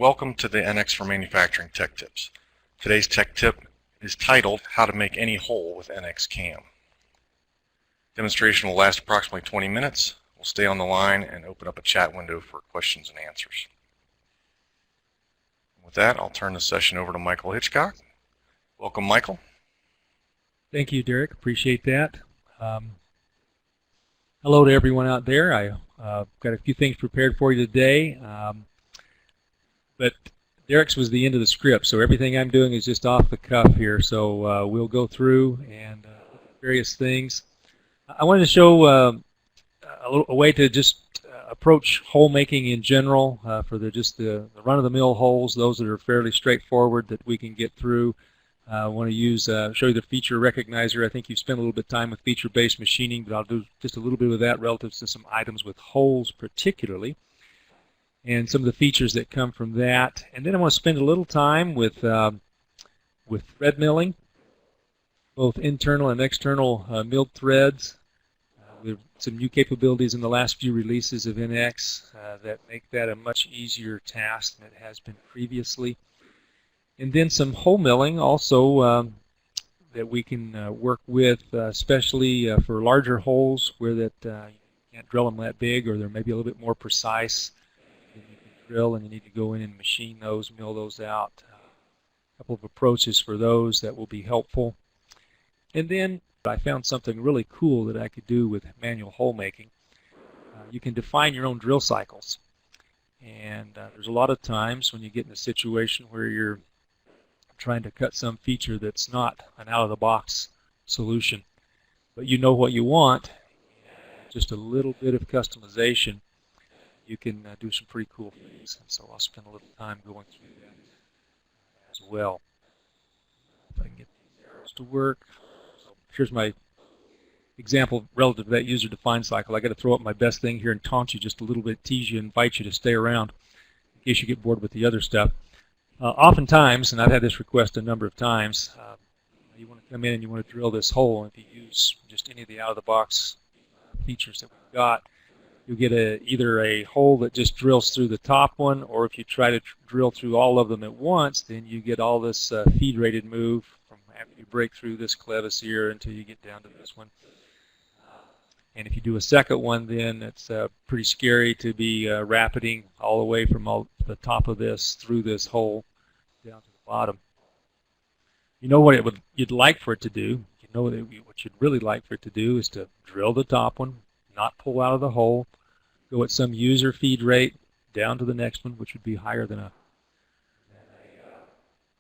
welcome to the NX for Manufacturing Tech Tips. Today's tech tip is titled How to Make Any Hole with NX CAM. Demonstration will last approximately 20 minutes. We'll stay on the line and open up a chat window for questions and answers. With that, I'll turn the session over to Michael Hitchcock. Welcome, Michael. Thank you, Derek. Appreciate that. Hello to everyone out there. I got a few things prepared for you today, but Derek's was the end of the script, so everything I'm doing is just off the cuff here. So we'll go through and various things. I wanted to show a way to just approach hole making in general for the run-of-the-mill holes, those that are fairly straightforward that we can get through. I want to show you the feature recognizer. I think you've spent a little bit of time with feature-based machining, but I'll do just a little bit of that relative to some items with holes particularly, and some of the features that come from that. And then I want to spend a little time with thread milling, both internal and external milled threads. With some new capabilities in the last few releases of NX that make that a much easier task than it has been previously. And then some hole milling also that we can work with, especially for larger holes where you can't drill them that big, or they're maybe a little bit more precise than you can drill, and you need to go in and machine those, mill those out. A couple of approaches for those that will be helpful. And then I found something really cool that I could do with manual hole making. You can define your own drill cycles. And there's a lot of times when you get in a situation where you're trying to cut some feature that's not an out-of-the-box solution, but you know what you want. Just a little bit of customization, you can do some pretty cool things. And so I'll spend a little time going through that as well. If I can get these arrows to work. So here's my example relative to that user-defined cycle. I got to throw up my best thing here and taunt you just a little bit, tease you, invite you to stay around in case you get bored with the other stuff. Oftentimes, and I've had this request a number of times, you want to come in and you want to drill this hole, and if you use just any of the out-of-the-box features that we've got, you'll get either a hole that just drills through the top one, or if you try to drill through all of them at once, then you get all this feed-rated move from after you break through this clevis here until you get down to this one. And if you do a second one, then it's pretty scary to be rapiding all the way from the top of this through this hole down to the bottom. You know what you'd like for it to do. You know what you'd really like for it to do is to drill the top one, not pull out of the hole, go at some user feed rate down to the next one, which would be higher than a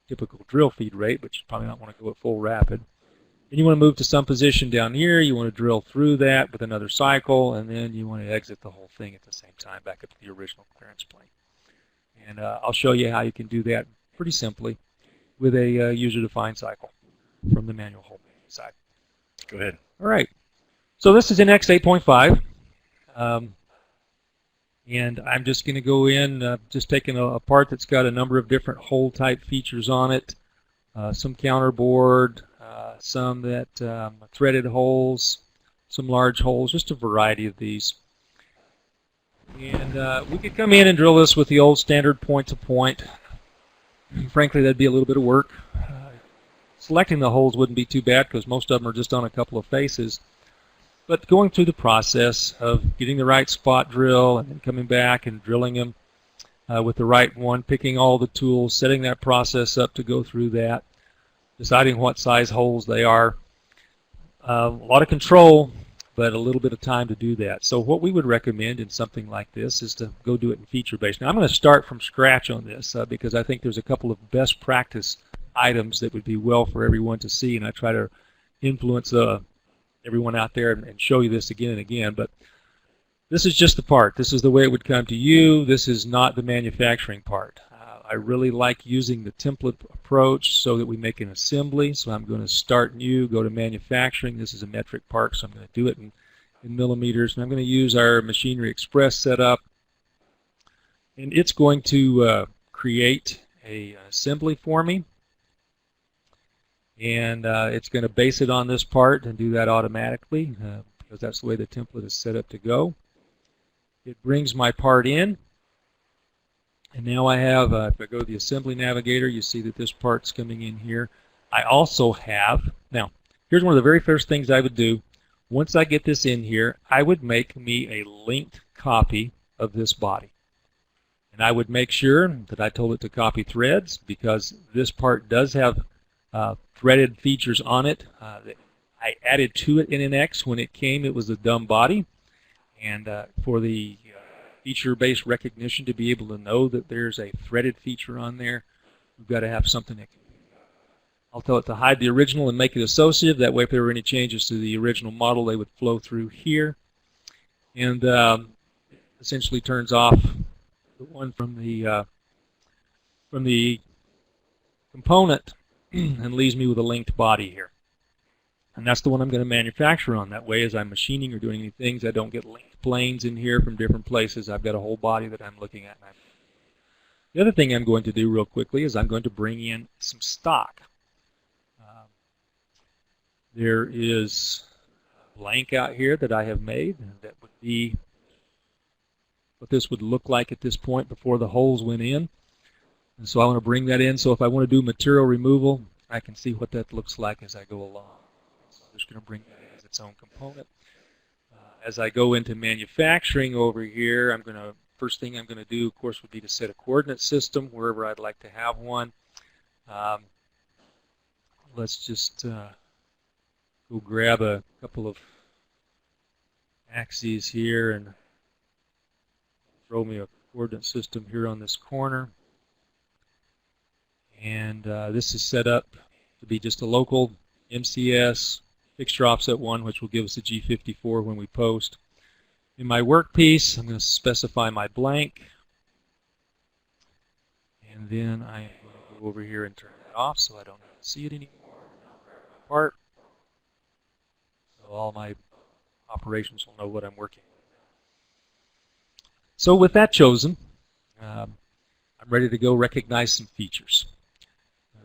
typical drill feed rate, but you probably not want to go at full rapid. Then you want to move to some position down here. You want to drill through that with another cycle, and then you want to exit the whole thing at the same time back up to the original clearance plane. And I'll show you how you can do that pretty simply with a user-defined cycle from the manual hole making side. Go ahead. All right. So this is NX 8.5. And I'm just going to go in, just taking a part that's got a number of different hole type features on it, some counterboard, some that threaded holes, some large holes, just a variety of these. And we could come in and drill this with the old standard point-to-point. Frankly, that'd be a little bit of work. Selecting the holes wouldn't be too bad because most of them are just on a couple of faces. But going through the process of getting the right spot drill and then coming back and drilling them with the right one, picking all the tools, setting that process up to go through that, deciding what size holes they are. A lot of control, but a little bit of time to do that. So what we would recommend in something like this is to go do it in feature-based. Now I'm going to start from scratch on this because I think there's a couple of best practice items that would be well for everyone to see, and I try to influence everyone out there and show you this again and again. But this is just the part. This is the way it would come to you. This is not the manufacturing part. I really like using the template approach so that we make an assembly. So I'm going to start new, go to manufacturing. This is a metric part, so I'm going to do it in millimeters. And I'm going to use our Machinery Express setup. And it's going to create an assembly for me. And it's going to base it on this part and do that automatically because that's the way the template is set up to go. It brings my part in. And now I have, if I go to the assembly navigator, you see that this part's coming in here. I also have, now, here's one of the very first things I would do. Once I get this in here, I would make me a linked copy of this body. And I would make sure that I told it to copy threads, because this part does have threaded features on it. That I added to it in NX. When it came, it was a dumb body. And for the feature-based recognition to be able to know that there's a threaded feature on there, we've got to have something that can. I'll tell it to hide the original and make it associative. That way, if there were any changes to the original model, they would flow through here. And essentially turns off the one from the component and leaves me with a linked body here. And that's the one I'm going to manufacture on. That way, as I'm machining or doing any things, I don't get linked planes in here from different places. I've got a whole body that I'm looking at. The other thing I'm going to do real quickly is I'm going to bring in some stock. There is a blank out here that I have made, and that would be what this would look like at this point before the holes went in. And so I want to bring that in, so if I want to do material removal, I can see what that looks like as I go along. So I'm just going to bring that in as its own component. As I go into manufacturing over here, first thing I'm going to do, of course, would be to set a coordinate system wherever I'd like to have one. Let's just go grab a couple of axes here and throw me a coordinate system here on this corner. And this is set up to be just a local MCS fixture offset 1, which will give us a G54 when we post. In my workpiece, I'm going to specify my blank. And then I am going to go over here and turn it off so I don't have to see it anymore. I'll grab my part. So all my operations will know what I'm working with. So with that chosen, I'm ready to go recognize some features.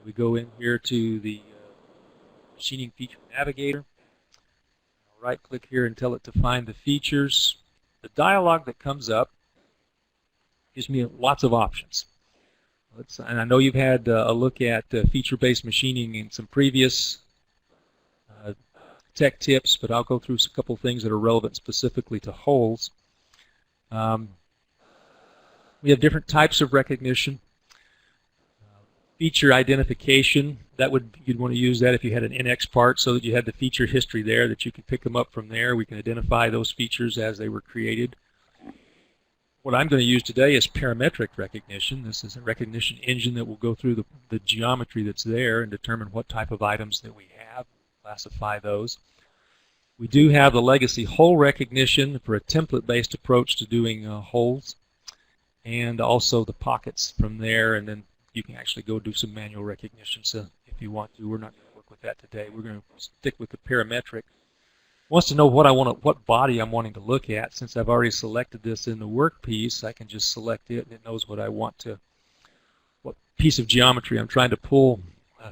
We go in here to the Machining Feature Navigator. I'll right-click here and tell it to find the features. The dialog that comes up gives me lots of options. And I know you've had a look at feature-based machining in some previous tech tips, but I'll go through a couple things that are relevant specifically to holes. We have different types of recognition. Feature identification, you'd want to use that if you had an NX part so that you had the feature history there, that you could pick them up from there. We can identify those features as they were created. What I'm going to use today is parametric recognition. This is a recognition engine that will go through the geometry that's there and determine what type of items that we have, classify those. We do have the legacy hole recognition for a template-based approach to doing holes, and also the pockets from there, and then you can actually go do some manual recognition. So if you want to, we're not going to work with that today. We're going to stick with the parametric. Wants to know what body I'm wanting to look at. Since I've already selected this in the workpiece, I can just select it, and it knows what I want to, what piece of geometry I'm trying to pull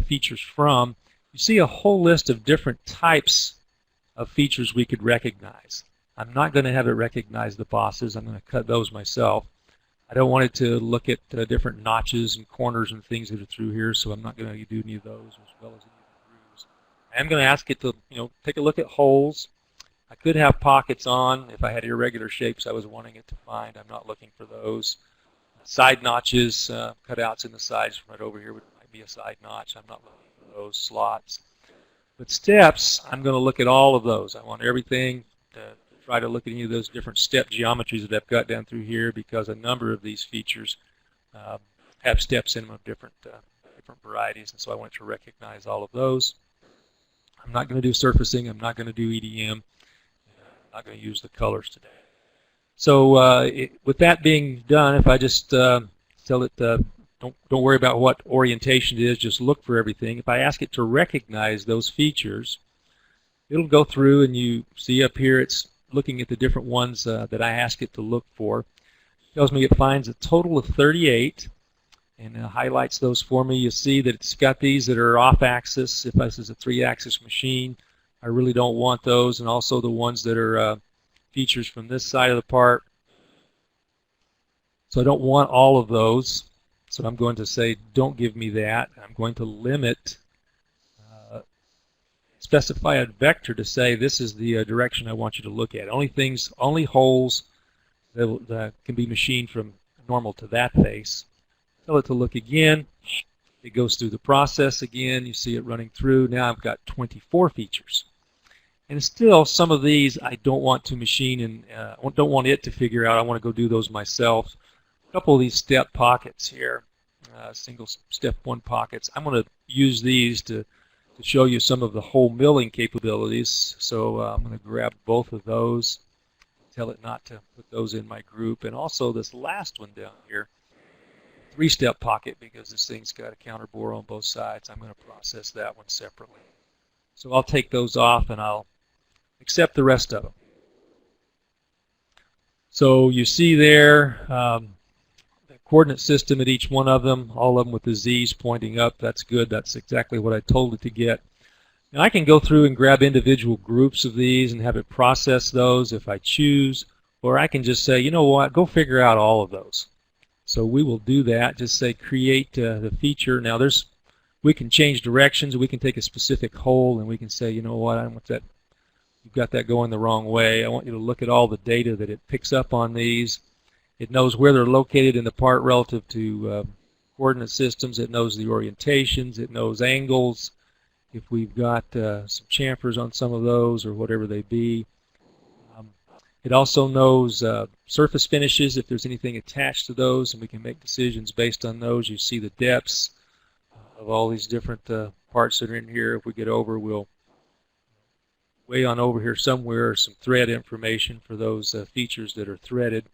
features from. You see a whole list of different types of features we could recognize. I'm not going to have it recognize the bosses. I'm going to cut those myself. I don't want it to look at different notches and corners and things that are through here, so I'm not going to do any of those, as well as any of the grooves. I am going to ask it to, take a look at holes. I could have pockets on if I had irregular shapes I was wanting it to find. I'm not looking for those. Side notches, cutouts in the sides from right over here might be a side notch. I'm not looking for those slots. But steps, I'm going to look at all of those. I want everything to try to look at any of those different step geometries that I've got down through here, because a number of these features have steps in them of different varieties, and so I want to recognize all of those. I'm not going to do surfacing. I'm not going to do EDM. I'm not going to use the colors today. So with that being done, if I just tell it don't worry about what orientation it is, just look for everything. If I ask it to recognize those features, it'll go through, and you see up here it's looking at the different ones that I ask it to look for. It tells me it finds a total of 38 and highlights those for me. You see that it's got these that are off axis. If this is a 3-axis machine, I really don't want those, and also the ones that are features from this side of the part. So I don't want all of those. So I'm going to say, don't give me that. I'm going to limit, specify a vector to say this is the direction I want you to look at. Only holes that can be machined from normal to that face. Tell it to look again. It goes through the process again. You see it running through. Now I've got 24 features. And still, some of these I don't want to machine and don't want it to figure out. I want to go do those myself. A couple of these step pockets here, single step 1 pockets. I'm going to use these to show you some of the hole milling capabilities. So I'm going to grab both of those, tell it not to put those in my group, and also this last one down here, 3-step pocket, because this thing's got a counter bore on both sides. I'm going to process that one separately. So I'll take those off and I'll accept the rest of them. So you see there the coordinate system at each one of them, all of them with the Z's pointing up. That's good. That's exactly what I told it to get. Now I can go through and grab individual groups of these and have it process those if I choose, or I can just say, you know what, go figure out all of those. So we will do that. Just say create the feature. Now we can change directions. We can take a specific hole and we can say, you know what, I don't want that. You've got that going the wrong way. I want you to look at all the data that it picks up on these. It knows where they're located in the part relative to coordinate systems. It knows the orientations. It knows angles. If we've got some chamfers on some of those or whatever they be. It also knows surface finishes, if there's anything attached to those, and we can make decisions based on those. You see the depths of all these different parts that are in here. If we get over, we'll way on over here somewhere some thread information for those features that are threaded.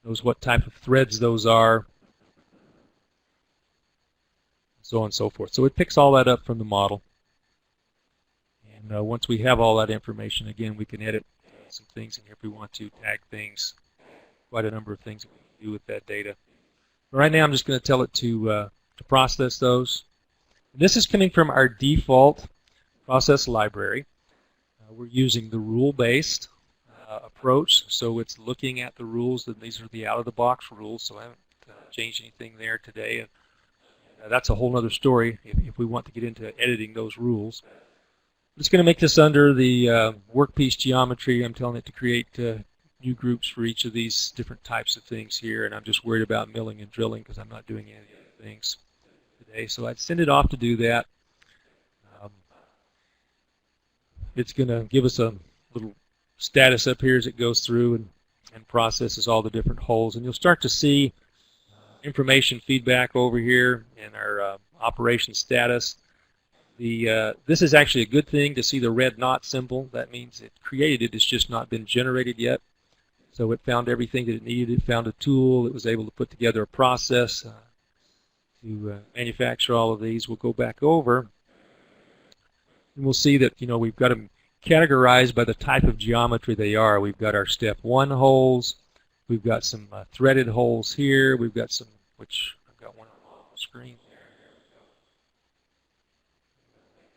Knows what type of threads those are, so on and so forth. So it picks all that up from the model. And once we have all that information, again, we can edit some things in here if we want to, tag things, quite a number of things that we can do with that data. But right now I'm just going to tell it to process those. And this is coming from our default process library. We're using the rule-based approach, so it's looking at the rules, and these are the out-of-the-box rules, so I haven't changed anything there today. That's a whole other story if we want to get into editing those rules. I'm just going to make this under the workpiece geometry. I'm telling it to create new groups for each of these different types of things here, and I'm just worried about milling and drilling because I'm not doing any of the other things today. So I'd send it off to do that. It's going to give us a little status up here as it goes through and processes all the different holes. And you'll start to see information feedback over here in our operation status. This is actually a good thing to see the red knot symbol. That means it created it. It's just not been generated yet. So it found everything that it needed. It found a tool. It was able to put together a process to manufacture all of these. We'll go back over. And we'll see that, you know, we've got them categorized by the type of geometry they are. We've got our step 1 holes. We've got some threaded holes here. We've got some, which I've got one on the screen there.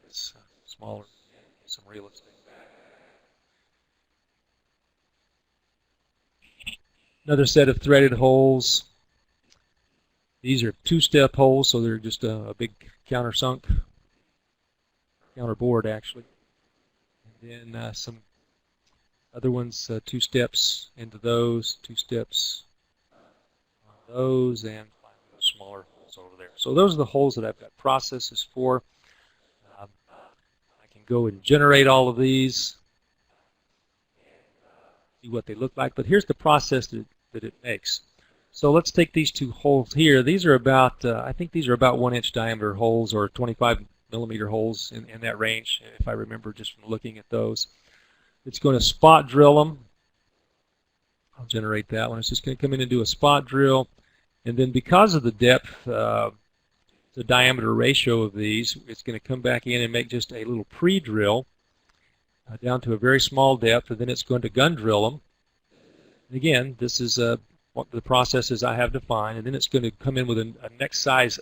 It's smaller, some real estate. Another set of threaded holes. These are 2-step holes, so they're just a big countersunk. Counterboard actually, and then some other ones, 2 steps into those, 2 steps on those, and finally those smaller holes over there. So those are the holes that I've got processes for. I can go and generate all of these, see what they look like, but here's the process that it makes. So let's take these 2 holes here. These are about, I think these are about 1-inch diameter holes, or 25-millimeter holes in that range, if I remember just from looking at those. It's going to spot drill them. I'll generate that one. It's just going to come in and do a spot drill, and then because of the depth, the diameter ratio of these, it's going to come back in and make just a little pre-drill down to a very small depth, and then it's going to gun drill them. And again, this is what the processes I have defined, and then it's going to come in with a next size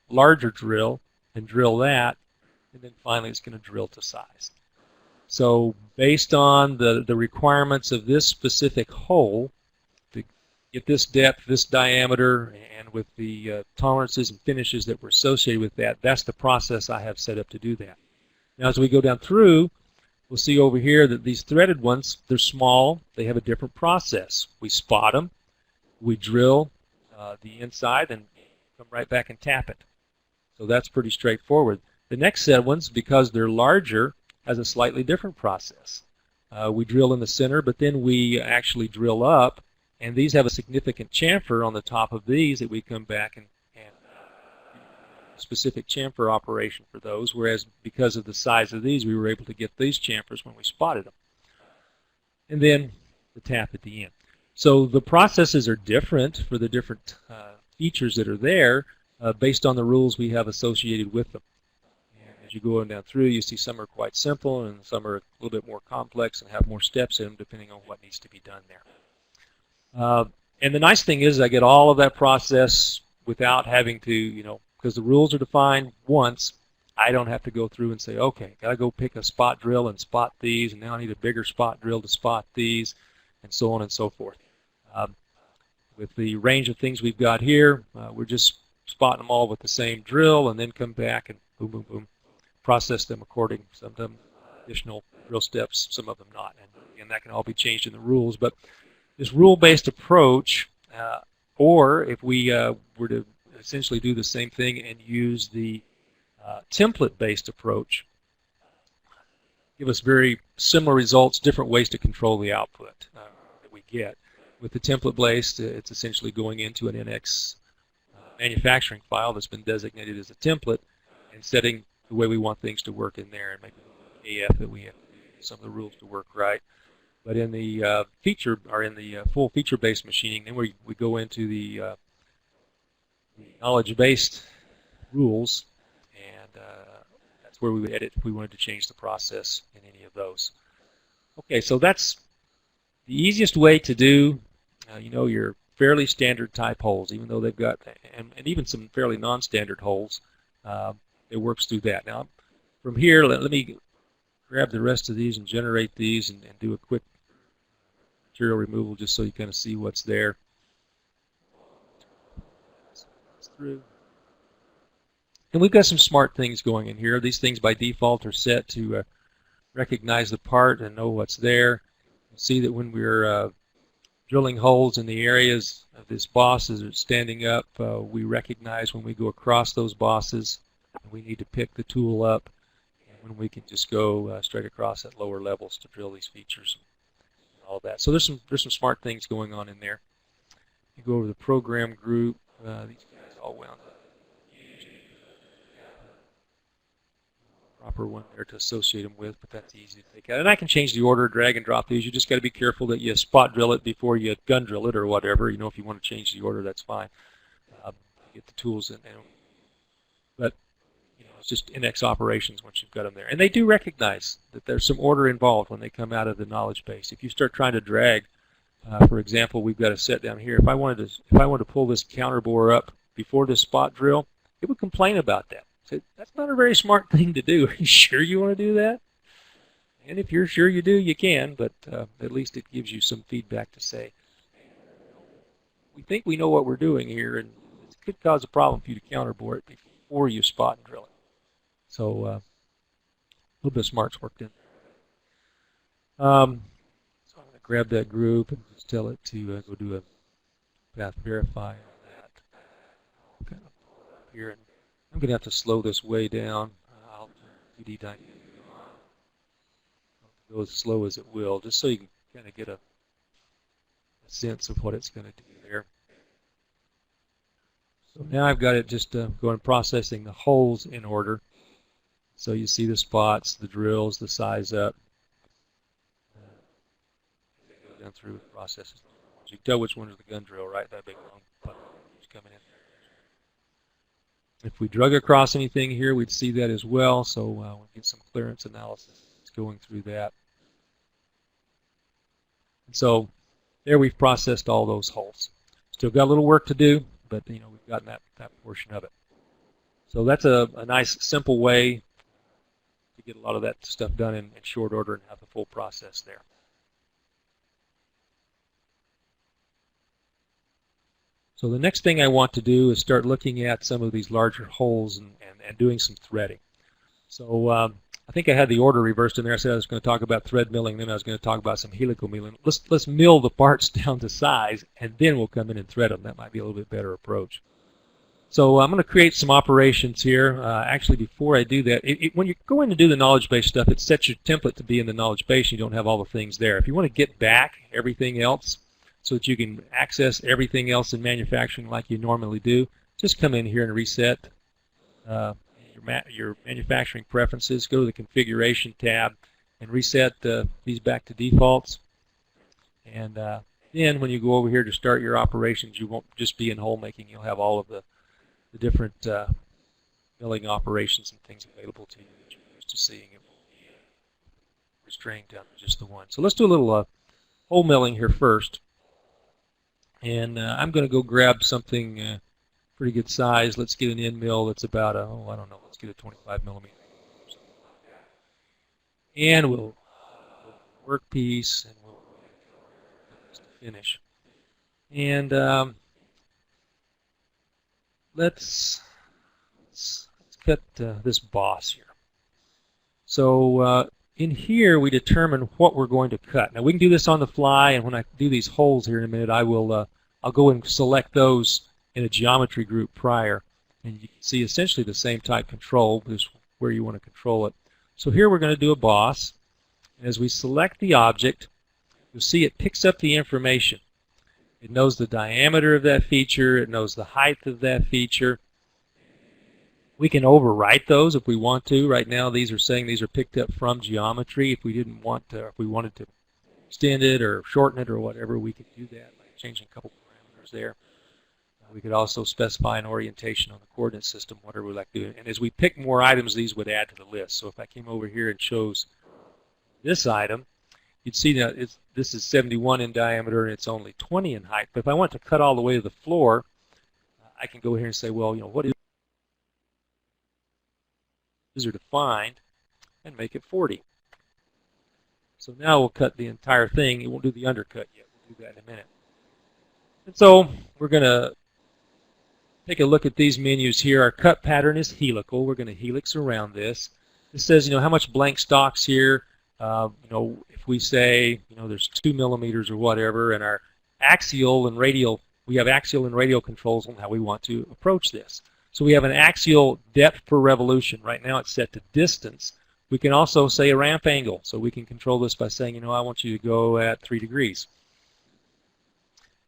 larger drill and drill that, and then finally it's going to drill to size. So based on the requirements of this specific hole, to get this depth, this diameter, and with the tolerances and finishes that were associated with that, that's the process I have set up to do that. Now as we go down through, we'll see over here that these threaded ones, they're small, they have a different process. We spot them, we drill the inside, and come right back and tap it. So that's pretty straightforward. The next set of ones, because they're larger, has a slightly different process. We drill in the center, but then we actually drill up, and these have a significant chamfer on the top of these that we come back and specific chamfer operation for those, whereas because of the size of these, we were able to get these chamfers when we spotted them. And then the tap at the end. So the processes are different for the different features that are there based on the rules we have associated with them. And as you go on down through, you see some are quite simple and some are a little bit more complex and have more steps in them depending on what needs to be done there. And the nice thing is I get all of that process without having to, because the rules are defined once, I don't have to go through and say, okay, got to go pick a spot drill and spot these, and now I need a bigger spot drill to spot these, and so on and so forth. With the range of things we've got here, we're just spotting them all with the same drill, and then come back and boom, boom, boom, process them according. Some of them additional drill steps, some of them not. And again, that can all be changed in the rules. But this rule-based approach, or if we were to essentially do the same thing and use the template-based approach, give us very similar results, different ways to control the output that we get. With the template-based, it's essentially going into an NX manufacturing file that's been designated as a template and setting the way we want things to work in there, and maybe AF that we have some of the rules to work right. But in the full feature-based machining, then we go into the knowledge-based rules, and that's where we would edit if we wanted to change the process in any of those. Okay, so that's the easiest way to do, your fairly standard type holes, even though they've got, and even some fairly non-standard holes, it works through that. Now, from here, let me grab the rest of these and generate these and do a quick material removal just so you kind of see what's there. Through. And we've got some smart things going in here. These things by default are set to recognize the part and know what's there. You'll see that when we're drilling holes in the areas of this boss as it's standing up, we recognize when we go across those bosses and we need to pick the tool up, and when we can just go straight across at lower levels to drill these features and all that. So there's some smart things going on in there. You go over the program group. These guys all wound up. Proper one there to associate them with, but that's easy to take out. And I can change the order, drag and drop these. You just got to be careful that you spot drill it before you gun drill it or whatever. If you want to change the order, that's fine. Get the tools in. But it's just NX operations once you've got them there. And they do recognize that there's some order involved when they come out of the knowledge base. If you start trying to drag, for example, we've got a set down here. If I wanted to pull this counter bore up before this spot drill, it would complain about that. Say, that's not a very smart thing to do. Are you sure you want to do that? And if you're sure you do, you can, but at least it gives you some feedback to say, we think we know what we're doing here, and it could cause a problem for you to counter bore it before you spot and drill it. So a little bit of smarts worked in. So I'm going to grab that group and just tell it to go do a path verify on that. Kind of up here, and I'm going to have to slow this way down. I'll 2D dynamic go as slow as it will, just so you can kind of get a sense of what it's going to do there. So now I've got it just going processing the holes in order. So you see the spots, the drills, the size up. Go down through the processes. You can tell which one is the gun drill, right? That big long button is coming in. If we drug across anything here, we'd see that as well. So we'll get some clearance analysis going through that. And so there we've processed all those holes. Still got a little work to do, but we've gotten that portion of it. So that's a nice, simple way to get a lot of that stuff done in short order and have the full process there. So the next thing I want to do is start looking at some of these larger holes and doing some threading. So I think I had the order reversed in there. I said I was going to talk about thread milling, then I was going to talk about some helical milling. Let's mill the parts down to size, and then we'll come in and thread them. That might be a little bit better approach. So I'm going to create some operations here. Actually, before I do that, when you go in to do the knowledge base stuff, it sets your template to be in the knowledge base. You don't have all the things there. If you want to get back everything else so that you can access everything else in manufacturing like you normally do, just come in here and reset your manufacturing preferences. Go to the configuration tab and reset these back to defaults. And then when you go over here to start your operations, you won't just be in hole making. You'll have all of the different milling operations and things available to you that you're used to seeing. It will be restrained down to just the one. So let's do a little hole milling here first. And I'm going to go grab something pretty good size. Let's get an end mill that's about I don't know, let's get a 25 millimeter. And we'll workpiece and we'll finish. And let's cut this boss here. So in here we determine what we're going to cut. Now we can do this on the fly, and when I do these holes here in a minute, I'll go and select those in a geometry group prior, and you can see essentially the same type control, just where you want to control it. So here we're going to do a boss, and as we select the object, you'll see it picks up the information. It knows the diameter of that feature, it knows the height of that feature. We can overwrite those if we want to. Right now these are saying these are picked up from geometry. If we didn't want to, if we wanted to extend it or shorten it or whatever, we could do that by changing a couple parameters there. We could also specify an orientation on the coordinate system, whatever we like to do. And as we pick more items, these would add to the list. So if I came over here and chose this item, you'd see that this is 71 in diameter and it's only 20 in height. But if I want to cut all the way to the floor, I can go here and say, well, what is UserDefined, and make it 40. So now we'll cut the entire thing. It won't do the undercut yet. We'll do that in a minute. And so we're going to take a look at these menus here. Our cut pattern is helical. We're going to helix around this. This says, how much blank stock's here. If we say, there's 2 millimeters or whatever, and our axial and radial, we have axial and radial controls on how we want to approach this. So we have an axial depth per revolution. Right now it's set to distance. We can also say a ramp angle. So we can control this by saying, I want you to go at 3 degrees.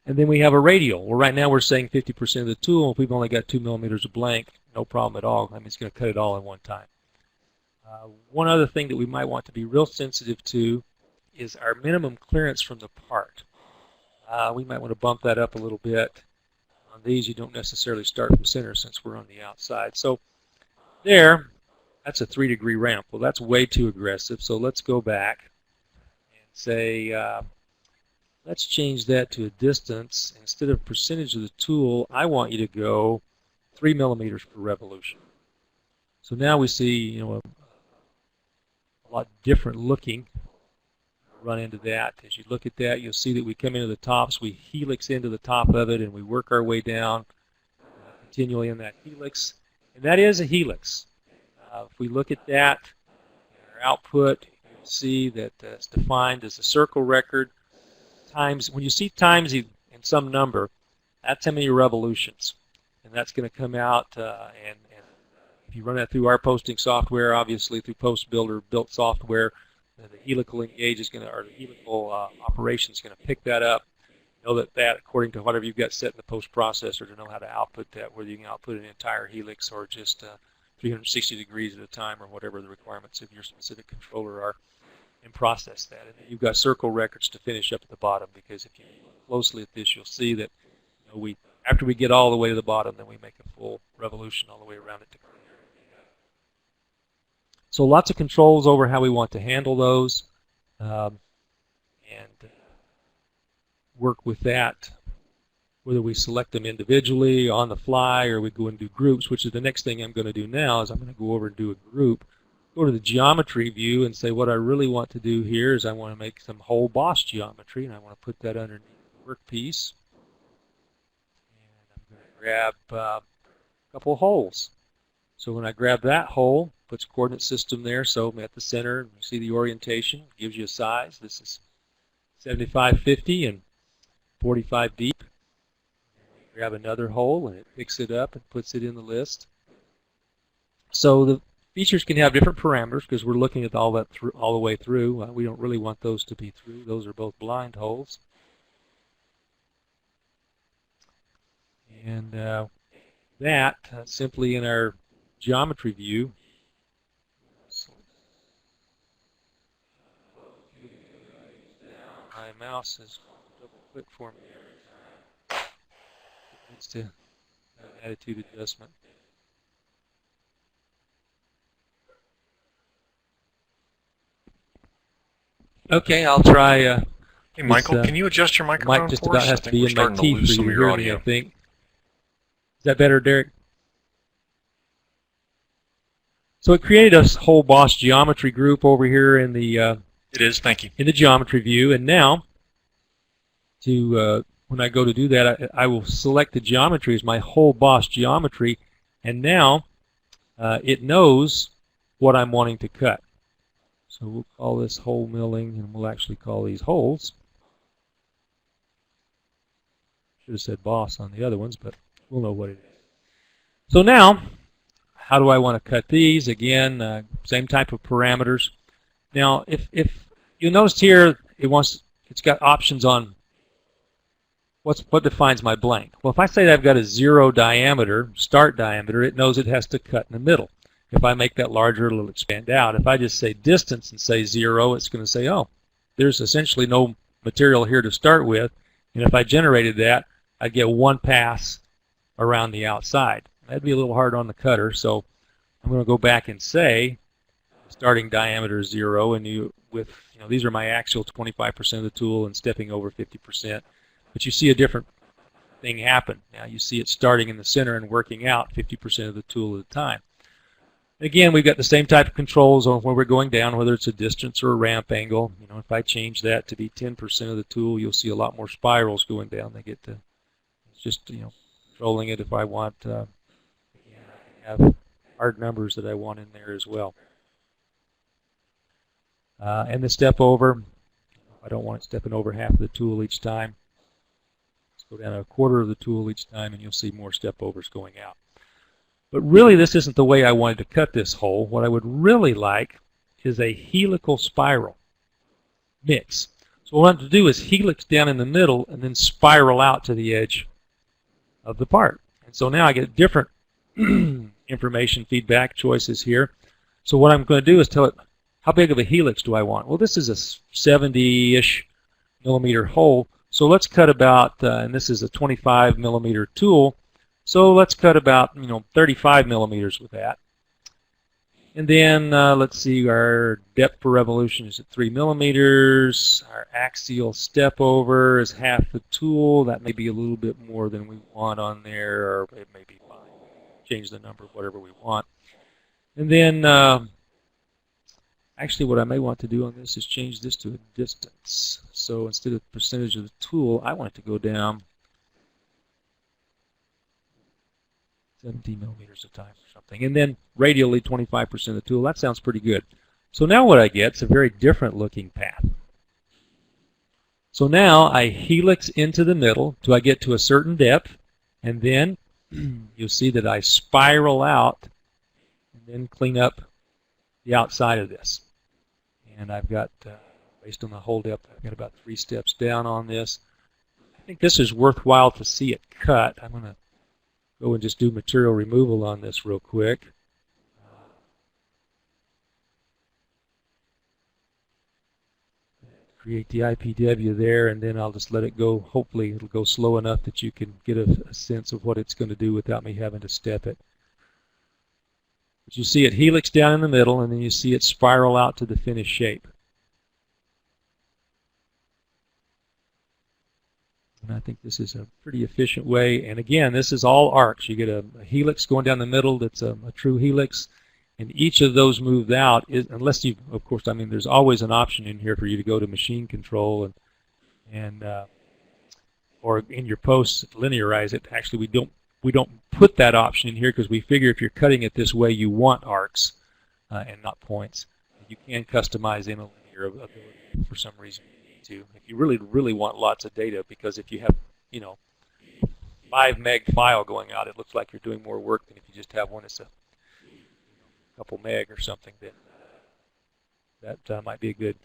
And then we have a radial. Well, right now we're saying 50% of the tool. If we've only got 2 millimeters of blank, no problem at all. I mean, it's going to cut it all in one time. One other thing that we might want to be real sensitive to is our minimum clearance from the part. We might want to bump that up a little bit. On these, you don't necessarily start from center since we're on the outside. So there, that's a 3-degree ramp. Well, that's way too aggressive. So let's go back and say, let's change that to a distance. Instead of percentage of the tool, I want you to go 3 millimeters per revolution. So now we see, a lot different looking. Run into that. As you look at that, you'll see that we come into the tops, we helix into the top of it, and we work our way down continually in that helix. And that is a helix. If we look at that, our output, you'll see that it's defined as a circle record times, when you see times in some number, that's how many revolutions. And that's going to come out, and if you run that through our posting software, obviously through Post Builder built software, the helical engage is going to, or the helical operation is going to pick that up. Know that according to whatever you've got set in the post processor, to know how to output that, whether you can output an entire helix or just 360 degrees at a time, or whatever the requirements of your specific controller are, and process that. And then you've got circle records to finish up at the bottom, because if you look closely at this, you'll see that after we get all the way to the bottom, then we make a full revolution all the way around it to clear. So lots of controls over how we want to handle those, and work with that, whether we select them individually on the fly or we go and do groups, which is the next thing I'm going to do now. Is I'm going to go over and do a group, go to the geometry view and say what I really want to do here is I want to make some whole boss geometry, and I want to put that underneath the workpiece. And grab a couple of holes. So when I grab that hole, puts a coordinate system there, so I'm at the center, you see the orientation, gives you a size. This is 75, 50, and 45 deep. Grab another hole, and it picks it up and puts it in the list. So the features can have different parameters because we're looking at all that all the way through. We don't really want those to be through. Those are both blind holes. And that simply in our geometry view. My mouse has double click for me. It needs to have an attitude adjustment. Okay, I'll try. Hey, Michael, can you adjust your microphone mic just for about us? has I to think be we're in my starting to teeth lose for some you of to your hear me, I audio. think. Is that better, Derek? So it created a whole boss geometry group over here in the It is, thank you. in the geometry view, and now to when I go to do that, I will select the geometry as my whole boss geometry, and now it knows what I'm wanting to cut. So we'll call this hole milling, and we'll actually call these holes. Should have said boss on the other ones, but we'll know what it is. So now, how do I want to cut these? Again, same type of parameters. Now, if you notice here, it's got options on what defines my blank. Well, if I say that I've got a 0 diameter, start diameter, it knows it has to cut in the middle. If I make that larger, it'll expand out. If I just say distance and say 0, it's going to say, oh, there's essentially no material here to start with. And if I generated that, I'd get one pass around the outside. That'd be a little hard on the cutter, so I'm going to go back and say starting diameter 0, and these are my actual 25% of the tool and stepping over 50%. But you see a different thing happen. Now you see it starting in the center and working out 50% of the tool at a time. Again, we've got the same type of controls on where we're going down, whether it's a distance or a ramp angle. If I change that to be 10% of the tool, you'll see a lot more spirals going down. They get to, it's just, controlling it if I want, I have hard numbers that I want in there as well. And the step over, I don't want it stepping over half of the tool each time. Let's go down a quarter of the tool each time, and you'll see more step overs going out. But really, this isn't the way I wanted to cut this hole. What I would really like is a helical spiral mix. So what I want to do is helix down in the middle and then spiral out to the edge of the part. And so now I get different information feedback choices here. So what I'm going to do is tell it, how big of a helix do I want? Well, this is a 70-ish millimeter hole. So let's cut about, and this is a 25 millimeter tool. So let's cut about 35 millimeters with that. And then let's see, our depth per revolution is at 3 millimeters. Our axial step over is half the tool. That may be a little bit more than we want on there, or it may be fine. Change the number, whatever we want. And then actually what I may want to do on this is change this to a distance. So instead of percentage of the tool, I want it to go down 17 millimeters of time or something. And then radially 25% of the tool. That sounds pretty good. So now what I get is a very different looking path. So now I helix into the middle till I get to a certain depth, and then you'll see that I spiral out and then clean up the outside of this. And I've got, based on the hole depth, I've got about 3 steps down on this. I think this is worthwhile to see it cut. I'm going to go and just do material removal on this real quick. Create the IPW there, and then I'll just let it go. Hopefully it'll go slow enough that you can get a sense of what it's going to do without me having to step it. But you see it helix down in the middle, and then you see it spiral out to the finished shape. And I think this is a pretty efficient way. And again, this is all arcs. You get a helix going down the middle that's a true helix. And each of those moved out, unless you, of course, I mean, there's always an option in here for you to go to machine control or in your posts linearize it. Actually, we don't we don't put that option in here because we figure if you're cutting it this way, you want arcs and not points. You can customize in a linear ability for some reason you need to. If you really want lots of data, because if you have 5 meg file going out, it looks like you're doing more work than if you just have one that's a couple meg or something. Then that might be a good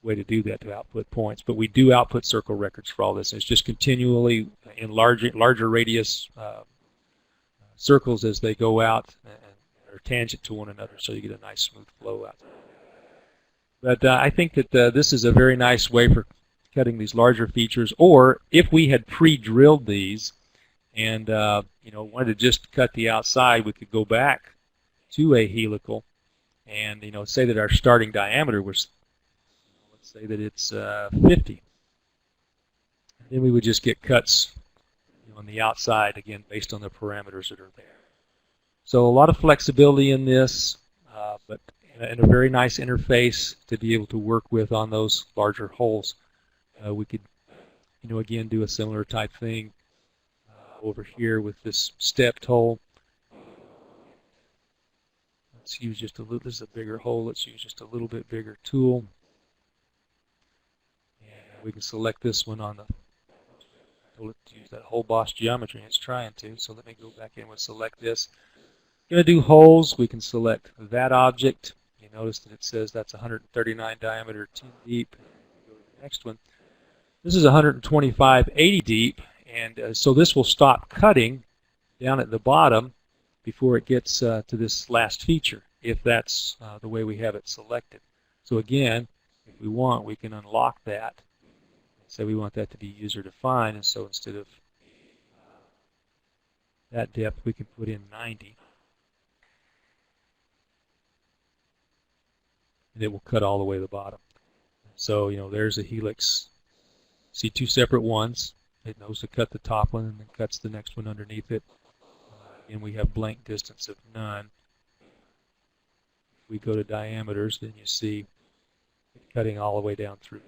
way to do that, to output points. But we do output circle records for all this. It's just continually in larger radius circles as they go out and are tangent to one another, so you get a nice smooth flow out. But I think that this is a very nice way for cutting these larger features. Or if we had pre-drilled these and wanted to just cut the outside, we could go back to a helical and say that our starting diameter was, let's say that it's 50. And then we would just get cuts on the outside, again, based on the parameters that are there. So a lot of flexibility in this, but in a very nice interface to be able to work with on those larger holes. We could, again, do a similar type thing over here with this stepped hole. Let's use just a little. This is a bigger hole. Let's use just a little bit bigger tool. And we can select this one on the. Let's use that hole boss geometry. It's trying to. So let me go back in and select this. Going to do holes. We can select that object. You notice that it says that's 139 diameter, 10 deep. Go to the next one. This is 125, 80 deep, and so this will stop cutting down at the bottom before it gets to this last feature, if that's the way we have it selected. So again, if we want, we can unlock that. Say we want that to be user-defined, and so instead of that depth, we can put in 90. And it will cut all the way to the bottom. So, there's a helix. See 2 separate ones. It knows to cut the top one and then cuts the next one underneath it. And we have blank distance of none. If we go to diameters, then you see it cutting all the way down through.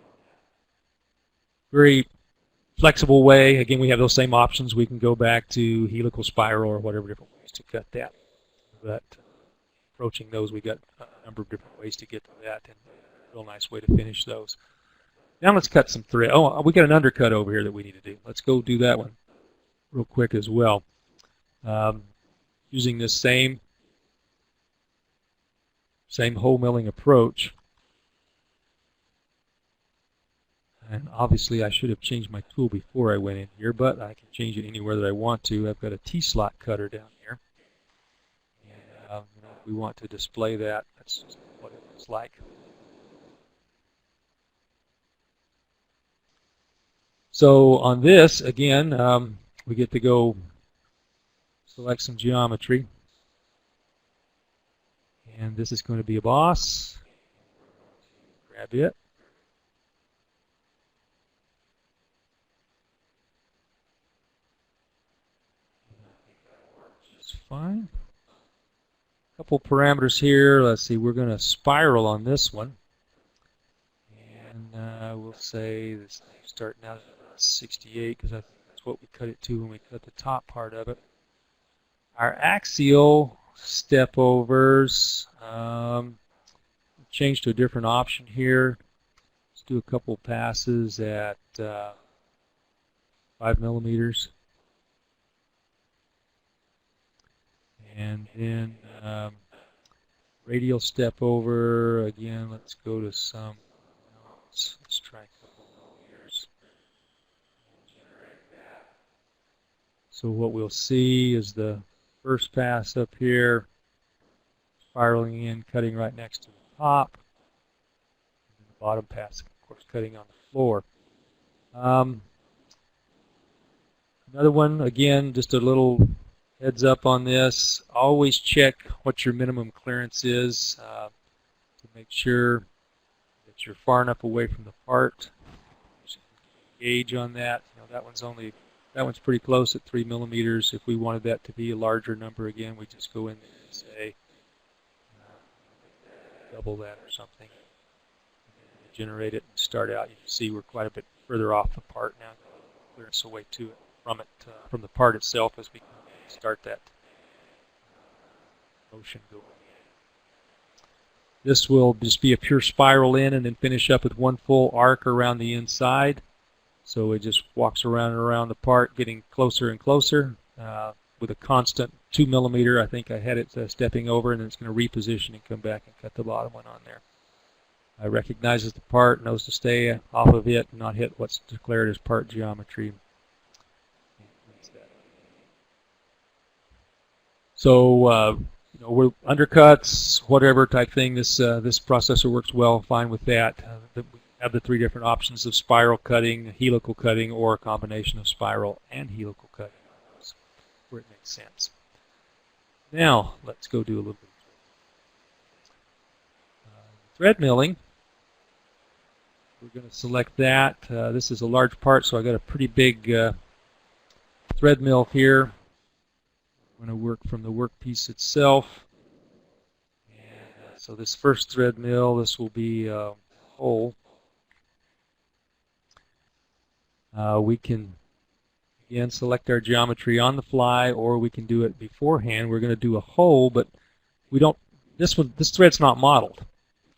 Very flexible way. Again, we have those same options. We can go back to helical spiral or whatever different ways to cut that. But approaching those, we got a number of different ways to get to that, and a real nice way to finish those. Now let's cut some thread. Oh, we got an undercut over here that we need to do. Let's go do that one real quick as well. Using this same hole milling approach. And obviously I should have changed my tool before I went in here, but I can change it anywhere that I want to. I've got a T-slot cutter down here. And if we want to display that, that's just what it looks like. So on this, again, we get to go select some geometry. And this is going to be a boss. Grab it. Just fine. A couple parameters here. Let's see, we're going to spiral on this one. And we'll say this starting out at 68 because that's what we cut it to when we cut the top part of it. Our axial step overs, change to a different option here. Let's do a couple passes at 5 millimeters. And then radial step over, again, let's go to some, let's try a couple millimeters. So what we'll see is the first pass up here, spiraling in, cutting right next to the top. And the bottom pass, of course, cutting on the floor. Another one, again, just a little heads up on this. Always check what your minimum clearance is to make sure that you're far enough away from the part. Gauge on that. That one's pretty close at 3 millimeters. If we wanted that to be a larger number, again, we just go in there and say double that or something. Generate it and start out. You can see we're quite a bit further off the part now. Clearance away to it from it, from the part itself, as we start that motion going. This will just be a pure spiral in and then finish up with one full arc around the inside. So it just walks around and around the part, getting closer and closer with a constant 2 millimeter. I think I had it stepping over, and then it's going to reposition and come back and cut the bottom one on there. It recognizes the part, knows to stay off of it and not hit what's declared as part geometry. So we're undercuts, whatever type thing. This processor works well, fine with that. We have the 3 different options of spiral cutting, helical cutting, or a combination of spiral and helical cutting, where it makes sense. Now let's go do a little bit of thread milling. We're going to select that. This is a large part, so I got a pretty big thread mill here. I'm going to work from the workpiece itself. And, so this first thread mill, this will be a hole. We can again select our geometry on the fly, or we can do it beforehand. We're going to do a hole, but we don't. This thread's not modeled,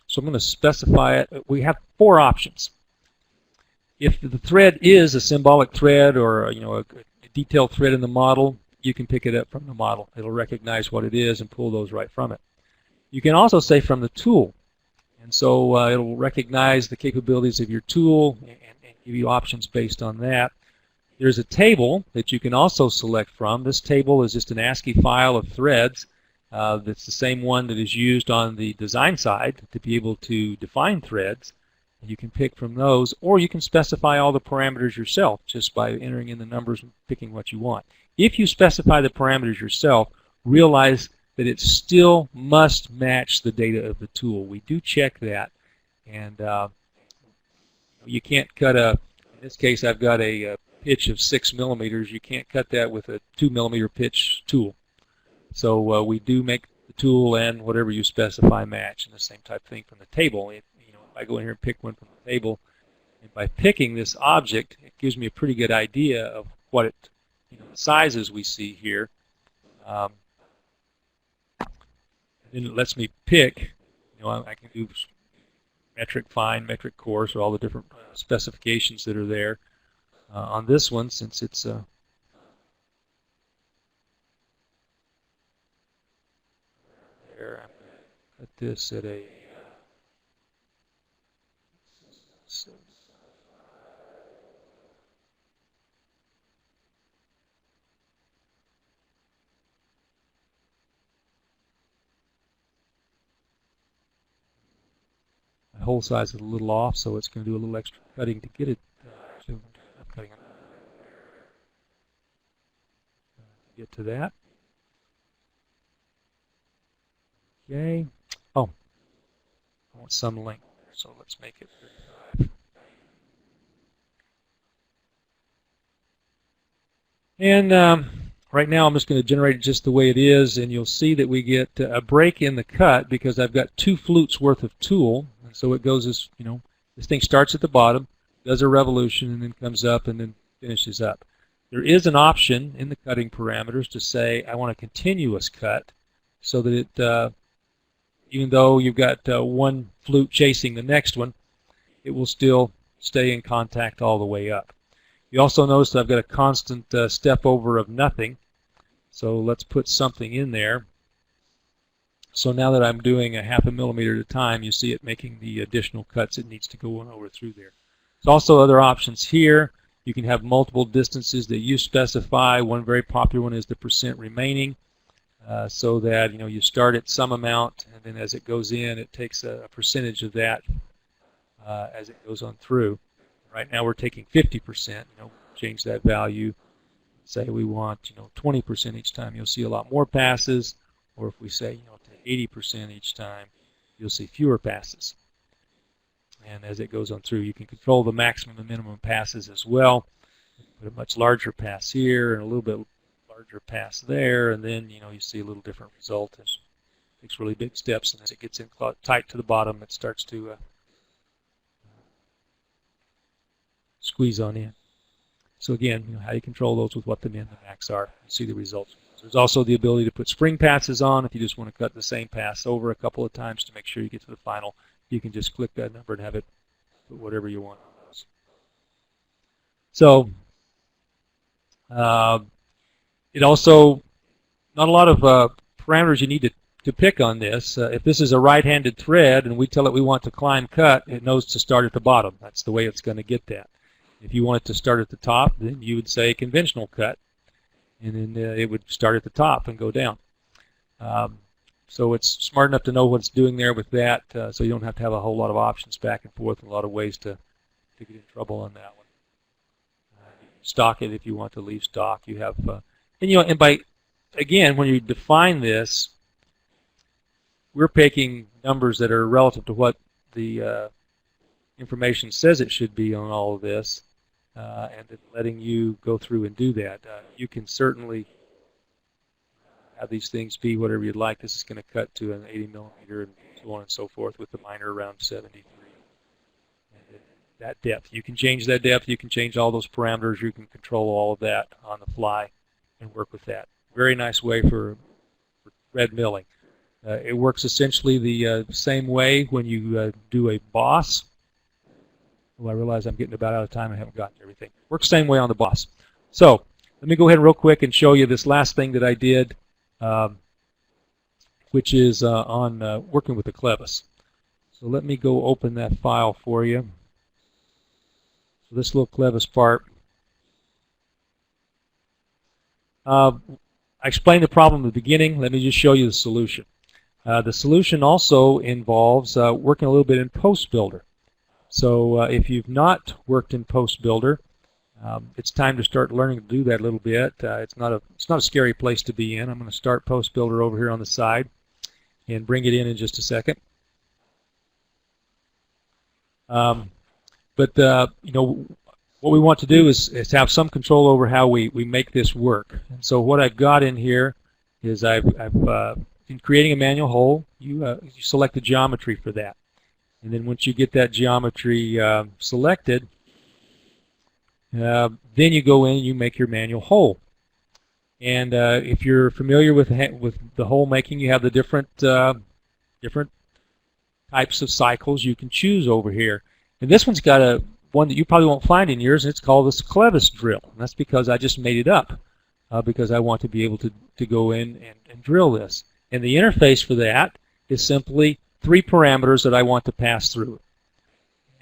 so I'm going to specify it. We have 4 options. If the thread is a symbolic thread or a detailed thread in the model, you can pick it up from the model. It'll recognize what it is and pull those right from it. You can also say from the tool, and so it'll recognize the capabilities of your tool and give you options based on that. There's a table that you can also select from. This table is just an ASCII file of threads that's the same one that is used on the design side to be able to define threads. You can pick from those, or you can specify all the parameters yourself just by entering in the numbers and picking what you want. If you specify the parameters yourself, realize that it still must match the data of the tool. We do check that, and you can't cut in this case I've got a pitch of 6 millimeters. You can't cut that with a 2 millimeter pitch tool. So we do make the tool and whatever you specify match, and the same type thing from the table. If I go in here and pick one from the table, and by picking this object, it gives me a pretty good idea of what the sizes we see here. Then it lets me pick. I can do metric fine, metric coarse, or all the different specifications that are there. On this one, since it's there, I'm going to cut this at a my hole size is a little off, so it's going to do a little extra cutting to get it. I'm cutting it to get to that. Okay. Oh, I want some length, so let's make it 35. And right now I'm just going to generate it just the way it is, and you'll see that we get a break in the cut because I've got 2 flutes worth of tool. And so it goes as, this thing starts at the bottom, does a revolution, and then comes up and then finishes up. There is an option in the cutting parameters to say I want a continuous cut, so that it, even though you've got one flute chasing the next one, it will still stay in contact all the way up. You also notice that I've got a constant step over of nothing, so let's put something in there. So now that I'm doing a 0.5 millimeter at a time, you see it making the additional cuts it needs to go over through there. There's also other options here. You can have multiple distances that you specify. One very popular one is the % remaining, so that you start at some amount, and then as it goes in, it takes a percentage of that as it goes on through. Right now we're taking 50%. Change that value. Say we want 20% each time. You'll see a lot more passes. Or if we say take 80% each time, you'll see fewer passes. And as it goes on through, you can control the maximum and minimum passes as well. Put a much larger pass here and a little bit larger pass there, and then you see a little different result. It takes really big steps, and as it gets in tight to the bottom, it starts to squeeze on in. So again, how you control those with what the min and the max are. You see the results. There's also the ability to put spring passes on. If you just want to cut the same pass over a couple of times to make sure you get to the final, you can just click that number and have it put whatever you want on those. So it also, not a lot of parameters you need to pick on this. If this is a right-handed thread and we tell it we want to climb cut, it knows to start at the bottom. That's the way it's going to get that. If you want it to start at the top, then you would say conventional cut, and then it would start at the top and go down. So it's smart enough to know what it's doing there with that, so you don't have to have a whole lot of options back and forth and a lot of ways to get in trouble on that one. Stock it if you want to leave stock. You have, and by, again, when you define this, we're picking numbers that are relative to what the information says it should be on all of this, and then letting you go through and do that. You can certainly have these things be whatever you'd like. This is going to cut to an 80 millimeter and so on and so forth, with the minor around 73. And that depth, you can change that depth. You can change all those parameters. You can control all of that on the fly and work with that. Very nice way for thread milling. It works essentially the same way when you do a boss. Oh, I realize I'm getting about out of time. I haven't gotten everything. Works the same way on the boss. So let me go ahead real quick and show you this last thing that I did, which is on working with the clevis. So let me go open that file for you. So this little clevis part. I explained the problem at the beginning. Let me just show you the solution. The solution also involves working a little bit in Post Builder. So if you've not worked in Post Builder, it's time to start learning to do that a little bit. It's not a scary place to be in. I'm going to start Post Builder over here on the side and bring it in just a second. What we want to do is have some control over how we make this work. And so what I've got in here is in creating a manual hole, you select the geometry for that. And then once you get that geometry selected, then you go in and you make your manual hole. And if you're familiar with the hole making, you have the different types of cycles you can choose over here. And this one's got one that you probably won't find in yours, and it's called this clevis drill. And that's because I just made it up because I want to be able to go in and drill this. And the interface for that is simply 3 parameters that I want to pass through.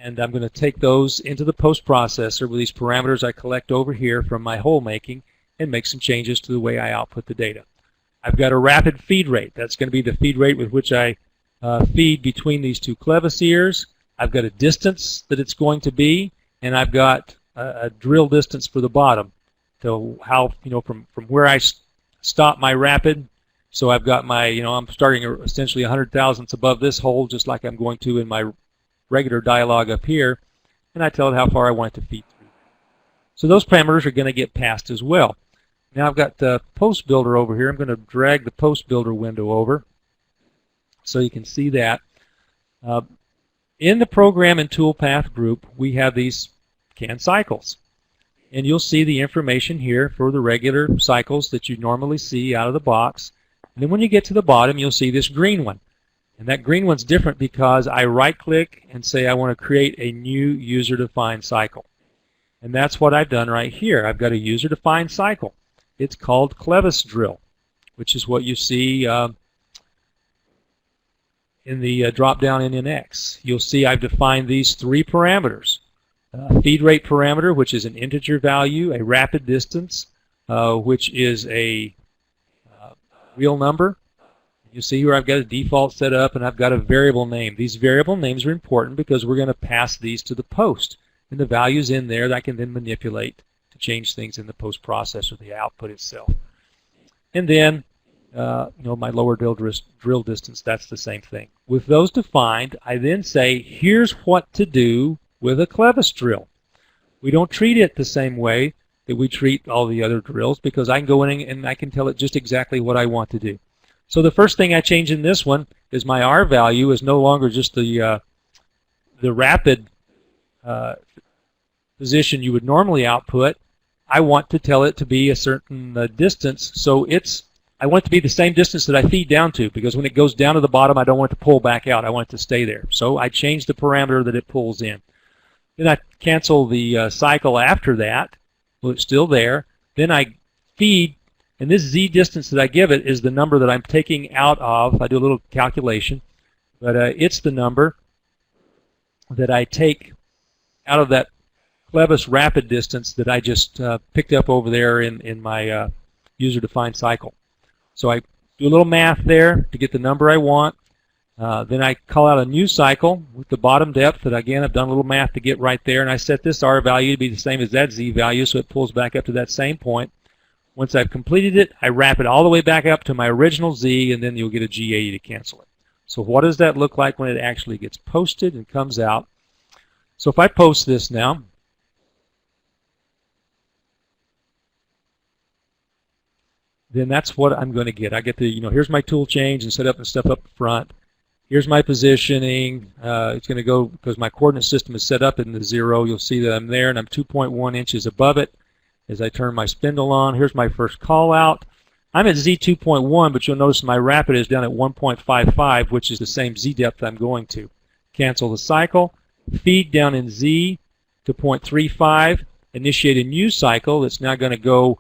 And I'm going to take those into the post processor with these parameters I collect over here from my hole making and make some changes to the way I output the data. I've got a rapid feed rate. That's going to be the feed rate with which I feed between these 2 clevis ears. I've got a distance that it's going to be, and I've got a drill distance for the bottom. So how, from where I stop my rapid. So I've got my, I'm starting essentially 100 thousandths above this hole, just like I'm going to in my regular dialog up here, and I tell it how far I want it to feed through. So those parameters are going to get passed as well. Now I've got the Post Builder over here. I'm going to drag the Post Builder window over so you can see that. In the Program and Toolpath group, we have these canned cycles. And you'll see the information here for the regular cycles that you normally see out of the box. And then when you get to the bottom, you'll see this green one. And that green one's different because I right-click and say I want to create a new user-defined cycle. And that's what I've done right here. I've got a user-defined cycle. It's called clevis drill, which is what you see in the drop-down in NX. You'll see I've defined these 3 parameters. Feed rate parameter, which is an integer value, a rapid distance, which is a real number. You see here I've got a default set up and I've got a variable name. These variable names are important because we're going to pass these to the post. And the values in there that I can then manipulate to change things in the post processor, the output itself. And then my lower drill distance, that's the same thing. With those defined, I then say, here's what to do with a clevis drill. We don't treat it the same way that we treat all the other drills because I can go in and I can tell it just exactly what I want to do. So the first thing I change in this one is my R value is no longer just the rapid position you would normally output. I want to tell it to be a certain distance, so I want it to be the same distance that I feed down to, because when it goes down to the bottom, I don't want it to pull back out. I want it to stay there. So I change the parameter that it pulls in. Then I cancel the cycle after that. Well, it's still there. Then I feed, and this z distance that I give it is the number that I'm taking out of. I do a little calculation, but it's the number that I take out of that Clevis rapid distance that I just picked up over there in my user-defined cycle. So I do a little math there to get the number I want. Then I call out a new cycle with the bottom depth that, again, I've done a little math to get right there, and I set this R value to be the same as that Z value, so it pulls back up to that same point. Once I've completed it, I wrap it all the way back up to my original Z, and then you'll get a G80 to cancel it. So what does that look like when it actually gets posted and comes out? So if I post this now, then that's what I'm going to get. I get the, here's my tool change and set up and stuff up front. Here's my positioning. It's going to go, because my coordinate system is set up in the 0, you'll see that I'm there and I'm 2.1 inches above it as I turn my spindle on. Here's my first call out. I'm at Z 2.1, but you'll notice my rapid is down at 1.55, which is the same Z depth I'm going to. Cancel the cycle, feed down in Z to 0.35, initiate a new cycle that's now going to go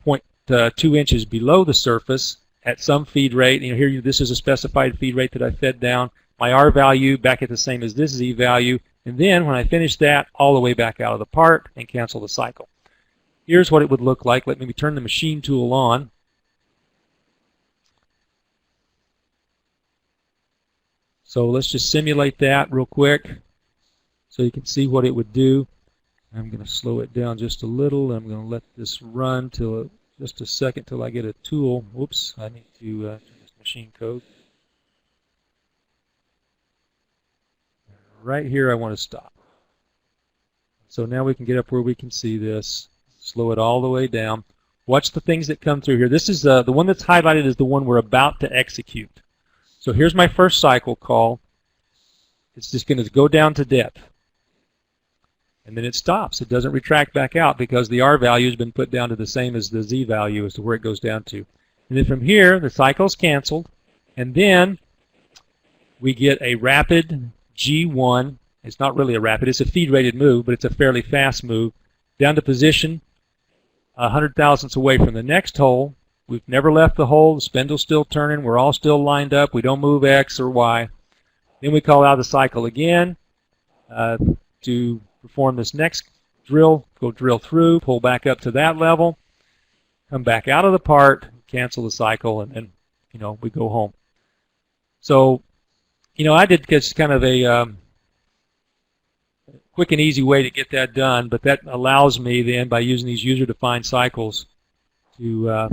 0.2 inches below the surface at some feed rate. Here, this is a specified feed rate that I fed down. My R value back at the same as this Z value, and then when I finish that, all the way back out of the part and cancel the cycle. Here's what it would look like. Let me turn the machine tool on. So let's just simulate that real quick so you can see what it would do. I'm going to slow it down just a little. I'm going to let this run till just a second till I get a tool. Whoops, I need to turn this machine code. Right here I want to stop. So now we can get up where we can see this. Slow it all the way down. Watch the things that come through here. This is the one that's highlighted is the one we're about to execute. So here's my first cycle call. It's just going to go down to depth. And then it stops. It doesn't retract back out because the R value has been put down to the same as the Z value as to where it goes down to. And then from here, the cycle's canceled. And then we get a rapid G1. It's not really a rapid. It's a feed-rated move, but it's a fairly fast move. Down to position 100 thousandths away from the next hole. We've never left the hole. The spindle's still turning. We're all still lined up. We don't move X or Y. Then we call out the cycle again to perform this next drill, go drill through, pull back up to that level, come back out of the part, cancel the cycle, and then, we go home. So, I did just kind of a quick and easy way to get that done, but that allows me then, by using these user-defined cycles, to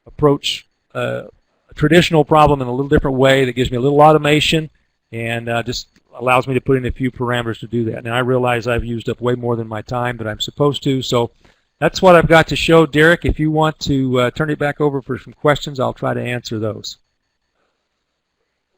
approach a traditional problem in a little different way that gives me a little automation and just allows me to put in a few parameters to do that. Now I realize I've used up way more than my time that I'm supposed to, so that's what I've got to show. Derek, if you want to turn it back over for some questions, I'll try to answer those.